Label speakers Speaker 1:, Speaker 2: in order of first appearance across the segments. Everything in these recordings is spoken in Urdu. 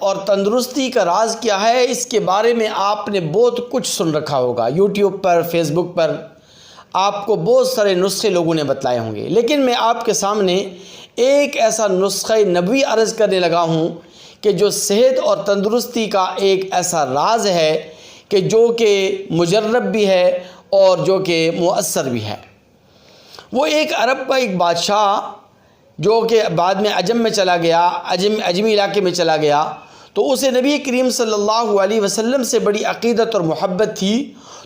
Speaker 1: اور تندرستی کا راز کیا ہے، اس کے بارے میں آپ نے بہت کچھ سن رکھا ہوگا، یوٹیوب پر، فیس بک پر آپ کو بہت سارے نسخے لوگوں نے بتلائے ہوں گے، لیکن میں آپ کے سامنے ایک ایسا نسخہ نبوی عرض کرنے لگا ہوں کہ جو صحت اور تندرستی کا ایک ایسا راز ہے کہ جو کہ مجرب بھی ہے اور جو کہ مؤثر بھی ہے۔ وہ ایک عرب کا ایک بادشاہ جو کہ بعد میں عجم میں چلا گیا، عجمی علاقے میں چلا گیا، تو اسے نبی کریم صلی اللہ علیہ وسلم سے بڑی عقیدت اور محبت تھی،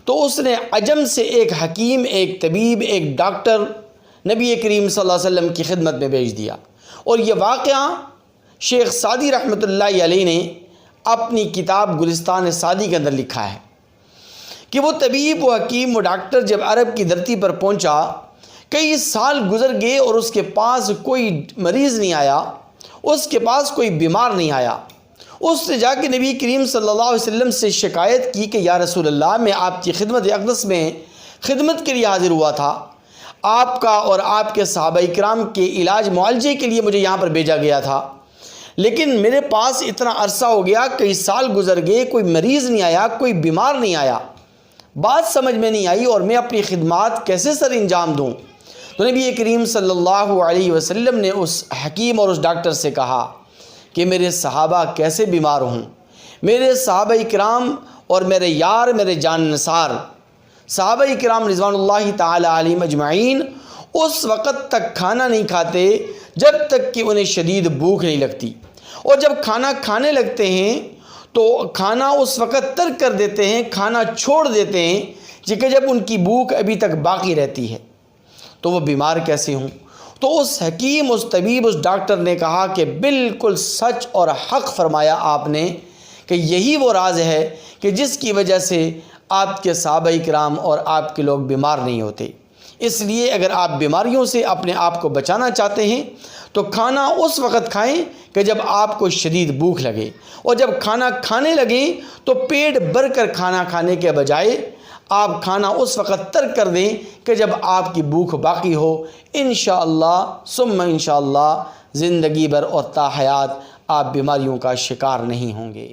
Speaker 1: تو اس نے عجم سے ایک حکیم، ایک طبیب، ایک ڈاکٹر نبی کریم صلی اللہ علیہ وسلم کی خدمت میں بھیج دیا۔ اور یہ واقعہ شیخ سعدی رحمۃ اللہ علیہ نے اپنی کتاب گلستان سعدی کے اندر لکھا ہے کہ وہ طبیب، وہ حکیم، وہ ڈاکٹر جب عرب کی دھرتی پر پہنچا، کئی سال گزر گئے اور اس کے پاس کوئی مریض نہیں آیا، اس کے پاس کوئی بیمار نہیں آیا۔ اس نے جا کے نبی کریم صلی اللہ علیہ وسلم سے شکایت کی کہ یا رسول اللہ، میں آپ کی خدمت اقدس میں خدمت کے لیے حاضر ہوا تھا، آپ کا اور آپ کے صحابہ کرام کے علاج معالجے کے لیے مجھے یہاں پر بھیجا گیا تھا، لیکن میرے پاس اتنا عرصہ ہو گیا، کئی سال گزر گئے، کوئی مریض نہیں آیا، کوئی بیمار نہیں آیا، بات سمجھ میں نہیں آئی اور میں اپنی خدمات کیسے سر انجام دوں؟ تو نبی کریم صلی اللہ علیہ وسلم نے اس حکیم اور اس ڈاکٹر سے کہا کہ میرے صحابہ کیسے بیمار ہوں، میرے صحابہ کرام اور میرے یار، میرے جان نثار صحابہ کرام رضوان اللہ تعالی علیہم اجمعین اس وقت تک کھانا نہیں کھاتے جب تک کہ انہیں شدید بھوک نہیں لگتی، اور جب کھانا کھانے لگتے ہیں تو کھانا اس وقت ترک کر دیتے ہیں، کھانا چھوڑ دیتے ہیں کہ جب ان کی بھوک ابھی تک باقی رہتی ہے، تو وہ بیمار کیسے ہوں؟ تو اس حکیم، اس طبیب، اس ڈاکٹر نے کہا کہ بالکل سچ اور حق فرمایا آپ نے کہ یہی وہ راز ہے کہ جس کی وجہ سے آپ کے صحابہ کرام اور آپ کے لوگ بیمار نہیں ہوتے۔ اس لیے اگر آپ بیماریوں سے اپنے آپ کو بچانا چاہتے ہیں تو کھانا اس وقت کھائیں کہ جب آپ کو شدید بھوک لگے، اور جب کھانا کھانے لگیں تو پیٹ بھر کر کھانا کھانے کے بجائے آپ کھانا اس وقت ترک کر دیں کہ جب آپ کی بھوک باقی ہو۔ انشاءاللہ ثم انشاءاللہ زندگی بھر اور تا حیات آپ بیماریوں کا شکار نہیں ہوں گے۔